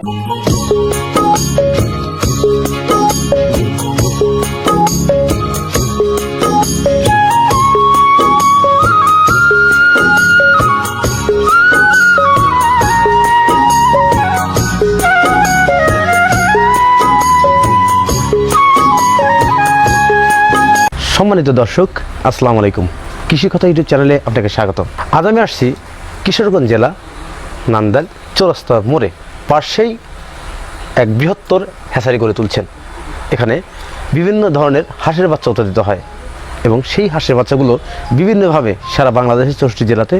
সম্মানিত দর্শক, আসসালামু আলাইকুম। কৃষি কথা ইউটিউব চ্যানেলে আপনাকে স্বাগত। আজ আমি আসছি কিশোরগঞ্জ জেলা নান্দাইল চৌরাস্তা মোড়ে। পাশেই এক বৃহত্তর হ্যাচারি গড়ে তুলছেন। এখানে বিভিন্ন ধরনের হাঁসের বাচ্চা উৎপাদিত হয় এবং সেই হাঁসের বাচ্চাগুলো বিভিন্নভাবে সারা বাংলাদেশের 64 জেলাতে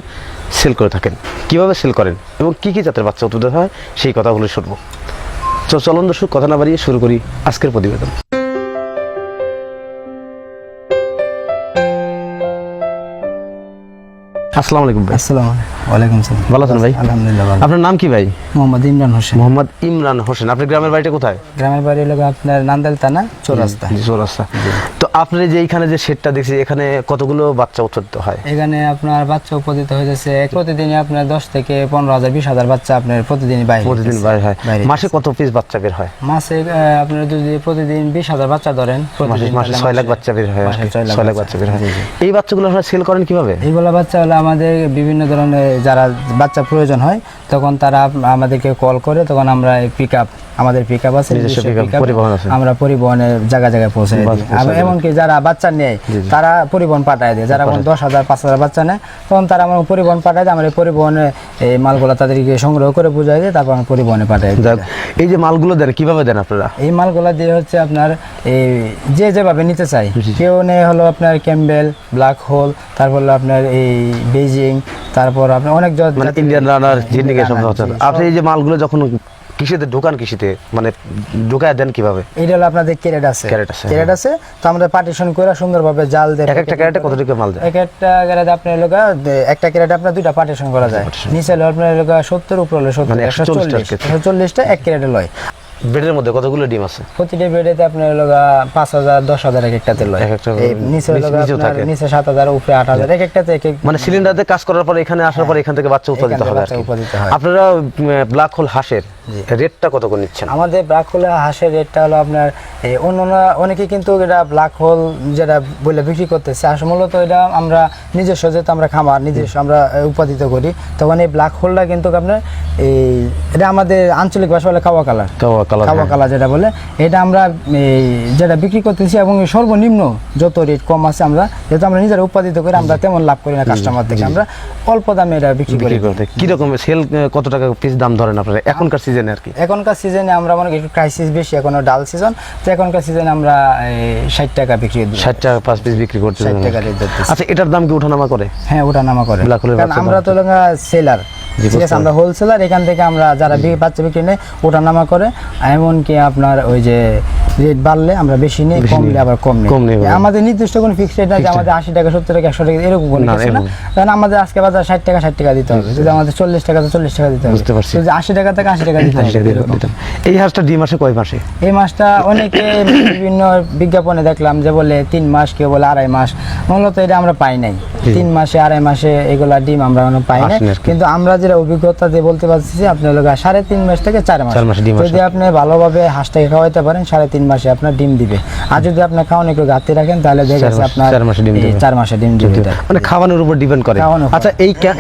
সেল করে থাকেন। কিভাবে সেল করেন এবং কী কী জাতের বাচ্চা উৎপাদিত হয় সেই কথাগুলো শুনবো। চলুন দর্শক, কথা না বাড়িয়ে শুরু করি আজকের প্রতিবেদন। আসসালামু আলাইকুম ভাই। আসসালামু আলাইকুম সালাম। ভালো আছেন ভাই? আলহামদুলিল্লাহ ভালো। আপনার নাম কি ভাই? মোহাম্মদ ইমরান হোসেন। মোহাম্মদ ইমরান হোসেন। আপনার গ্রামের বাড়িটা কোথায়? গ্রামের বাড়ি হলো আপনার নান্দাইল থানা চৌরাস্তা। চৌরাস্তা। তো আপনি যে এইখানে যে শেডটা দেখছি, এখানে কতগুলো বাচ্চা উৎপাদিত হয়? এখানে আপনার বাচ্চা উৎপাদিত হয়েছে প্রতিদিনই আপনার 10 থেকে 15,000 20,000 বাচ্চা আপনার প্রতিদিনই বাইরে হয়। মাসে কত পিস বাচ্চা বের হয়? মাসে আপনার যদি প্রতিদিন 20,000 বাচ্চা ধরেন, মাসে 6 লাখ বাচ্চা বের হয়। 6 লাখ বাচ্চা বের হয়। এই বাচ্চাগুলো আপনারা সেল করেন কিভাবে? এইগুলো বাচ্চা হলো আমাদের বিভিন্ন ধরনের যারা বাচ্চা প্রয়োজন হয় তখন তারা আমাদেরকে কল করে, তখন আমরা আমাদের পিকআপ আছে, আমরা পরিবহনের জায়গায় পৌঁছে দিই। এমনকি যারা বাচ্চা নেয় তারা পরিবহন পাঠায় দেয়। যারা 10,000 5,000 বাচ্চা নেয় তখন তারা আমার পরিবহন পাঠায় দেয়। আমরা এই পরিবহনে এই মালগুলো তাদেরকে সংগ্রহ করে বুঝাই দিই, তারপর পরিবহনে পাঠাই দিই। এই যে মালগুলো দেন কিভাবে দেন আপনারা? এই মালগুলো দিয়ে হচ্ছে আপনার এই যেভাবে নিতে চাই। কেউ নেই হলো আপনার ক্যাম্বেল, ব্ল্যাক হোল, তারপর হলো আপনার এই বেজিং, তারপর আপনার অনেক ইন্ডিয়ান রানার, জিন্ডিকে সব। আপনি এই যে মালগুলো যখন কৃষিতে ঢোকান, কৃষিতে মানে ঢোকায় দেন কিভাবে? এটা হলো আপনাদের ক্যারেট আছে, তো আমরা পার্টিশন করে সুন্দরভাবে জাল দেয়। একটা ক্যারেটে কত টাকা মাল দেয়? একটা ক্যারেটে আপনার লগা একটা ক্যারেটে আপনার দুইটা পার্টিশন করা যায়। নিচে হলো আপনার লগা 70, উপরে হলো 70, 140টা এক ক্যারেটে লয়। বেডের মধ্যে কতগুলো ডিম আছে? প্রতিটা বেডেতে আপনার লগা 5,000 10,000 এক একটাতে লয়। নিচে লগা আপনার নিচে 7,000, উপরে 8,000 এক একটাতে মানে সিলিন্ডারে কাজ করার পরে এখানে আসার পরে এখান থেকে বাচ্চা উৎপাদিত হবে। আপনারা ব্ল্যাক হোল হাঁসের রেটটা কত করে নিচ্ছেন? আমাদের ব্ল্যাক হোল হাঁসের রেটটা হলো আপনার অন্যান্য অনেকে কিন্তু এটা ব্ল্যাক হোল যেটা বলে বিক্রি করতেছে, আসলে মূলত এটা আমরা নিজস্ব, যেহেতু আমরা খামার নিজস্ব আমরা উৎপাদিত করি, তখন এই ব্ল্যাক হোলটা কিন্তু আপনার এটা আমাদের আঞ্চলিক ভাষা বলে কাওয়া কালার যেটা বলে, এটা আমরা যেটা বিক্রি করতেছি এবং সর্বনিম্ন যত রেট কম আছে, আমরা যেহেতু আমরা নিজেরা উৎপাদিত করি আমরা তেমন লাভ করি না কাস্টমার থেকে, আমরা অল্প দামে এটা বিক্রি করি। কিরকম সেল, কত টাকা পিস দাম ধরেন আপনারা এখনকার সিজনে? আর কি এখনকার সিজনে আমরা মনে করি একটু ক্রাইসিস বেশি, এখনো ডাল সিজন, তো এখনকার সিজনে আমরা 60 টাকা বিক্রি করি। 60 টাকা 5 পিস বিক্রি করতে। 60 টাকা রেট দিতেছি। আচ্ছা, এটার দাম কি ওঠানামা করে? হ্যাঁ, ওঠানামা করে, কারণ আমরা তো সেলার, ঠিক আছে, আমরা হোলসেলার। এখান থেকে আমরা যারা বাচ্চা বিক্রি নেই ওঠানামা করে, এমনকি আপনার ওই যে রেট বাড়লে আমরা বেশি নেই, কমলে আবার কম নেই। আমাদের নির্দিষ্ট কোনো ফিক্সড রেট না যে আমাদের 80 টাকা 70 টাকা 100 টাকা এরকম কোনো কিছু না। কারণ আমাদের আজকে বাজার 60 টাকা দিতে হবে, যদি আমাদের 40 টাকা তো 40 টাকা দিতে হবে, যদি 80 টাকা থেকে 80 টাকা দিতে হবে। এই হাঁসটা ডিম আসে কয় মাসে? এই মাসটা অনেকে বিভিন্ন বিজ্ঞাপনে দেখলাম যে বলে 3 মাস, কেউ বলে 2.5 মাস। মূলত এটা আমরা পাই নাই 3 মাসে 2.5 মাসে এগুলা ডিম আমরা পাই না, কিন্তু আমরা যেটা অভিজ্ঞতা দিয়ে বলতে পারছি যে আপনার 3.5 মাস থেকে 4 মাস যদি আপনি ভালোভাবে হাঁসটাকে খাওয়াইতে পারেন 3.5 মাসে আপনার ডিম দিবে। আর যদি আপনি খাওয়ানো একটু ঘাটতি রাখেন তাহলে দেখা যাচ্ছে আপনার 4 মাসে ডিম দিবে, মানে খাওয়ানোর উপর ডিপেন্ড করে। আচ্ছা,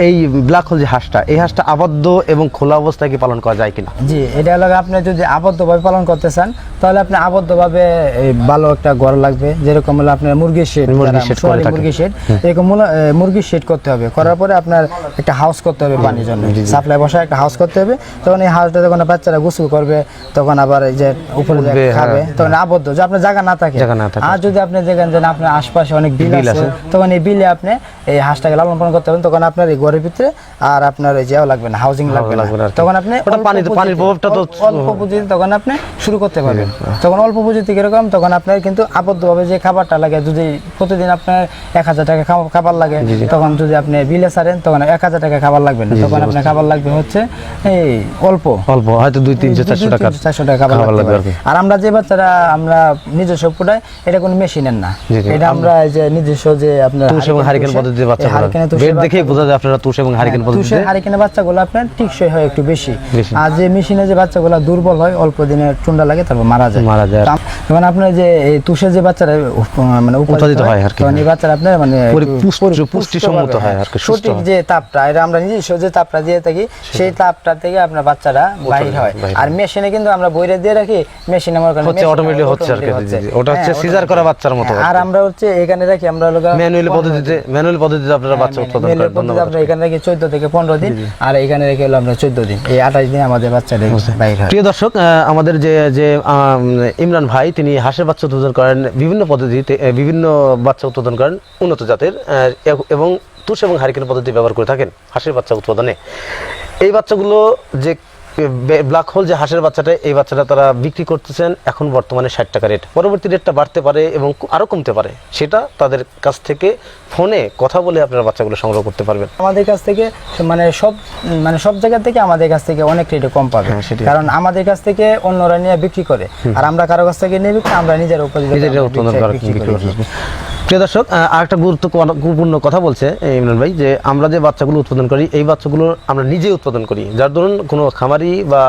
এই ব্ল্যাক হোল যে হাঁসটা, এই হাঁসটা আবদ্ধ এবং খোলা অবস্থায় কি পালন করা যায় কিনা? জি, এটা হলো আপনি যদি আবদ্ধভাবে পালন করতে চান তাহলে আপনি আবদ্ধভাবে ভালো একটা ঘর লাগবে, যেরকম হলো আপনার মুরগির শেড, এরকম মুরগির শেড করতে হবে। করার পরে আপনার একটা হাউস করতে হবে, পানির জন্য সাপ্লাই বসা একটা হাউস করতে হবে। তখন এই হাউসটা যখন বাচ্চারা গোসল করবে তখন আবার এই যে উপরে খাবে, তখন আবদ্ধ, যে আপনার জায়গা না থাকে। আর যদি আপনি দেখেন যে আপনার আশপাশে অনেক বিল আছে, তখন এই বিলে আপনি এই হাঁসটাকে লালন পালন করতে পারেন, তখন আপনার এই ঘরের ভিতরে আর আপনার এই যেও লাগবে না, হাউজিং লাগবে না, তখন আপনি পানির প্রভাবটা তো অল্প পুঁজিতে তখন আপনি শুরু করতে পারবেন। তখন অল্প পুঁজিতে কিরকম, তখন আপনার কিন্তু আবদ্ধভাবে যে খাবারটা লাগে, যদি প্রতিদিন আপনার 1000 টাকা খাবার লাগে, তখন যদি আপনি বিলে ছাড়েন তখন 1000 টাকা খাবার লাগবে না, তখন আপনার খাবার লাগবে হচ্ছে এই অল্প হয়তো 200-300-400 টাকা খাবার লাগবে। আর আমরা যে বাচ্চারা আমরা নিজস্ব ফুটাই, এটা কোনো মেশিনের না, এটা আমরা এই যে নিজস্ব যে আপনার হারিকেন পদ্ধতি পদ্ধতিতে বাচ্চা হারিকেনে তুষের বেড দেখেই বোঝা যায় আপনারা তুষ এবং হারিকেন পদ্ধতিতে। তুষের হারিকেনের বাচ্চাগুলো আপনার টিকসই হয় একটু বেশি, বেশি। আর যে মেশিনে যে বাচ্চাগুলো দুর্বল হয়, অল্প দিনে চুন্ডা লাগে, তারপর মারা যায়। যেমন আপনার যে এই তুষের যে বাচ্চারা মানে উৎপাদিত হয় আর কি, তখন এই বাচ্চারা আপনার মানে পুষ্টিসম্মত হয় আর কি, সঠিক যে তাপটা, এটা আমরা নিজস্ব যে তাপটা দিয়ে থাকি, সেই তাপটা থেকে আপনার বাচ্চারা বাইর হয়। আর মেশিনে কিন্তু আমরা বইরে দিয়ে রাখি, মেশিনে আমার কাছে হচ্ছে অটোমেটিক হচ্ছে আর কি, ওটা হচ্ছে সিজার করা বাচ্চার মতো। আর আমরা হচ্ছে এখানে রাখি, আমরা ম্যানুয়াল পদ্ধতিতে আপনারা বাচ্চা উৎপাদন করেন। ধন্যবাদ। আমরা এখানে রাখি 14 থেকে 15 দিন, আর এখানে রেখে হলো আমরা 14 দিন, এই 28 দিন আমাদের বাচ্চারা বাইর হয়। প্রিয় দর্শক, আমাদের যে ইমরান ভাই, তিনি হাঁসের বাচ্চা উৎপাদন করেন বিভিন্ন পদ্ধতিতে, বিভিন্ন বাচ্চা উৎপাদন করেন উন্নত জাতের, এবং তুষ এবং হারিকেন পদ্ধতি ব্যবহার করে থাকেন হাঁসের বাচ্চা উৎপাদনে। এই বাচ্চাগুলো যে ব্ল্যাক হোল যে হাঁসের বাচ্চাটা, এই বাচ্চাটা তারা বিক্রি করতেছেন এখন বর্তমানে 60 টাকা রেট, পরবর্তী রেটটা বাড়তে পারে এবং আরও কমতে পারে, সেটা তাদের কাছ থেকে ফোনে কথা বলে আপনারা বাচ্চাগুলো সংগ্রহ করতে পারবেন। আমাদের কাছ থেকে মানে সব জায়গা থেকে আমাদের কাছ থেকে অনেক রেটে কম পাবে, কারণ আমাদের কাছ থেকে অন্যরা নিয়ে বিক্রি করে, আর আমরা কারো কাছ থেকে নিয়ে বিক্রি, আমরা নিজেরা উৎপাদন করে বিক্রি করি। প্রিয় দর্শক, আরেকটা গুরুত্বপূর্ণ কথা বলছে ইমরান ভাই, যে আমরা যে বাচ্চাগুলো উৎপাদন করি, এই বাচ্চাগুলো আমরা নিজেই উৎপাদন করি, যার ধরুন কোনো খামারি বা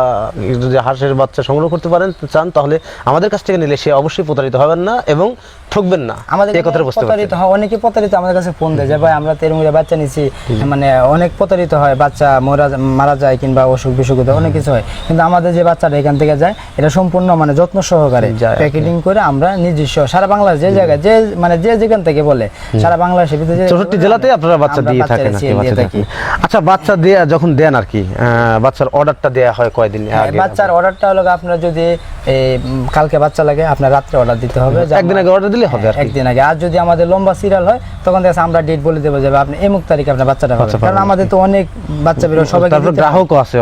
যদি হাঁসের বাচ্চা সংগ্রহ করতে পারেন চান, তাহলে আমাদের কাছ থেকে নিলে সে অবশ্যই প্রতারিত হবেন না এবং ঠকবেন না। আমাদের এই কথাটা বুঝতে পারছেন। অনেকে প্রতারিত আমাদের কাছে ফোন দেয় যে ভাই আমরা তো এরকম বাচ্চা নিছি, মানে অনেক প্রতারিত হয়, বাচ্চা মারা যায় কিংবা অসুখ বিসুখ অনেক কিছু হয়, কিন্তু আমাদের যে বাচ্চাটা এখান থেকে যায়, এটা সম্পূর্ণ মানে যত্ন সহকারে প্যাকেটিং করে আমরা নিজস্ব সারা বাংলাদেশ যে জায়গায় যে মানে যে যেখান থেকে বলে, সারা বাংলাদেশের ভিতরে 64 জেলাতে আপনারা বাচ্চা দিয়ে থাকেন। আচ্ছা, বাচ্চা দেয়া যখন দেন আর কি, বাচ্চার অর্ডারটা দেয়া হয় কয়দিন আগে? বাচ্চার অর্ডারটা হলো আপনার যদি কালকে বাচ্চা লাগে, আপনার রাত্রে অর্ডার দিতে হবে, একদিন আগে অর্ডার দিলে হবে, একদিন আগে। আর যদি আমাদের লম্বা সিরিয়াল হয়, তখন দেখে আমরা ডেট বলে দেবো যে আপনি এমুক তারিখে আপনার বাচ্চাটা পাবেন, কারণ আমাদের তো অনেক বাচ্চা বেরো, সবাই গ্রাহকও আছে,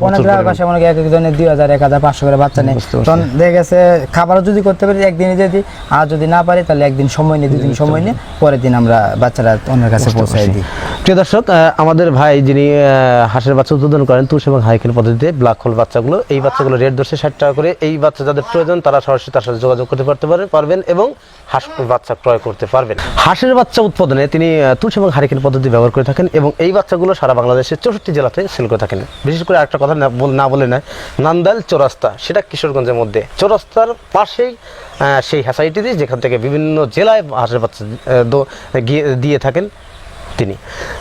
অনেক গ্রাহক আসে, অনেক এক একজনের 2000 1500 করে বাচ্চা নেই, তখন দেখে গেছে খাবারও যদি করতে পারি একদিনই দিয়ে দিই, আর যদি না পারি তাহলে একদিন সময় নিয়ে 2 দিন সময় নিয়ে পরের দিন আমরা বাচ্চারা অন্যের কাছে পৌঁছাই দিই। প্রিয় দর্শক, আমাদের ভাই যিনি হাঁসের বাচ্চা উৎপাদন করেন তুষ এবং হারিকেন পদ্ধতিতে, ব্ল্যাক হোল বাচ্চাগুলো, এই বাচ্চাগুলো রেট ধরছে 60 টাকা করে। এই বাচ্চা যাদের প্রয়োজন তারা সরাসরি তার সাথে যোগাযোগ করতে পারবেন এবং হাঁস বাচ্চা ক্রয় করতে পারবেন। হাঁসের বাচ্চা উৎপাদনে তিনি তুষ এবং হারিকেন পদ্ধতি ব্যবহার করে থাকেন এবং এই বাচ্চাগুলো সারা বাংলাদেশের 64 জেলাতে সেল করে থাকেন। বিশেষ করে একটা কথা না বলে নয়, নান্দাইল চৌরাস্তা, সেটা কিশোরগঞ্জের মধ্যে, চৌরাস্তার পাশেই সেই হ্যাচারিটি যেখান থেকে বিভিন্ন জেলায় হাঁসের বাচ্চা দিয়ে থাকেন তিনি।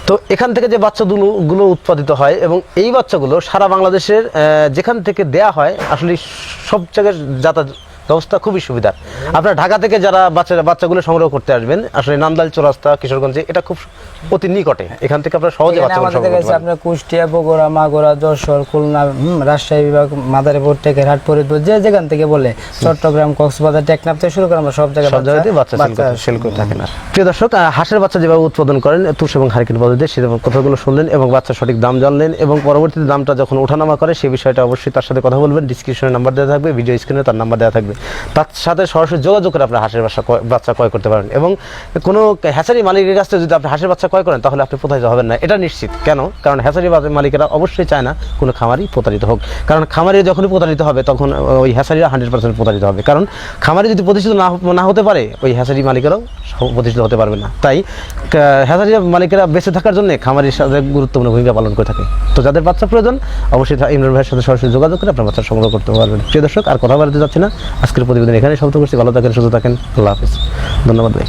তো এখান থেকে যে বাচ্চাগুলো উৎপাদিত হয় এবং এই বাচ্চাগুলো সারা বাংলাদেশের যেখান থেকে দেয়া হয়, আসলে সব জায়গায় যাতায়াত ব্যবস্থা খুবই সুবিধার। আপনার ঢাকা থেকে যারা বাচ্চাগুলো সংগ্রহ করতে আসবেন, আসলে নান্দাইল চৌরাস্তা কিশোরগঞ্জে এটা খুব অতি নিকটে, এখান থেকে আপনারা সহজে বাচ্চাগুলো সংগ্রহ করতে পারবেন। আপনার কুষ্টিয়া, বগুড়া, মাগুরা, যশোর, খুলনা, রাজশাহী বিভাগ, মাদারীপুর, টেকেরহাট, ফরিদপুর, যে যেখান থেকে বলে, চট্টগ্রাম, কক্সবাজার, টেকনাফ থেকে শুরু করে আমরা সব জায়গায় বাচ্চা সেল করে থাকেন। প্রিয় দর্শক, হাঁসের বাচ্চা যেভাবে উৎপাদন করেন তুষ এবং হারিকেন পদ্ধতিতে, সে কথাগুলো শুনলেন এবং বাচ্চার সঠিক দাম জানলেন, এবং পরবর্তীতে দামটা যখন ওঠানামা করে সেই বিষয়টা অবশ্যই তার সাথে কথা বলবেন। ডিসক্রিপশনে নাম্বার দেওয়া থাকবে, ভিডিও স্ক্রিনে তার নাম্বার দেওয়া থাকবে, তার সাথে সরাসরি যোগাযোগ করে আপনার হাঁসের বাচ্চা ক্রয় করতে পারেন। এবং কোনো হ্যাচারি মালিকের কাছ থেকে যদি আপনি হাঁসের বাচ্চা ক্রয় করেন, তাহলে আপনি প্রতারিত হবেন না, এটা নিশ্চিত। কেন? কারণ হ্যাচারি মালিকেরা অবশ্যই চায় না কোনো খামারি প্রতারিত হোক, কারণ খামারি যখনই প্রতারিত হবে তখন ওই হ্যাচারিরা 100% প্রতারিত হবে। কারণ খামারি যদি প্রতিষ্ঠিত না হতে পারে, ওই হ্যাচারি মালিকেরাও প্রতিষ্ঠিত হতে পারবে না। তাই হ্যাচারি মালিকেরা বেঁচে থাকার জন্য খামারির সাথে গুরুত্বপূর্ণ ভূমিকা পালন করে থাকে। তো যাদের বাচ্চা প্রয়োজন, অবশ্যই ইমরান ভাইয়ের সাথে সরাসরি যোগাযোগ করে আপনার বাচ্চা সংগ্রহ করতে পারবেন। প্রিয় দর্শক, আর কথা বলতে যাচ্ছি না, আজকের প্রতিবেদন এখানে সমাপ্ত করছি। ভালো থাকেন, সুস্থ থাকেন, আল্লাহ হাফিজ, ধন্যবাদ ভাই।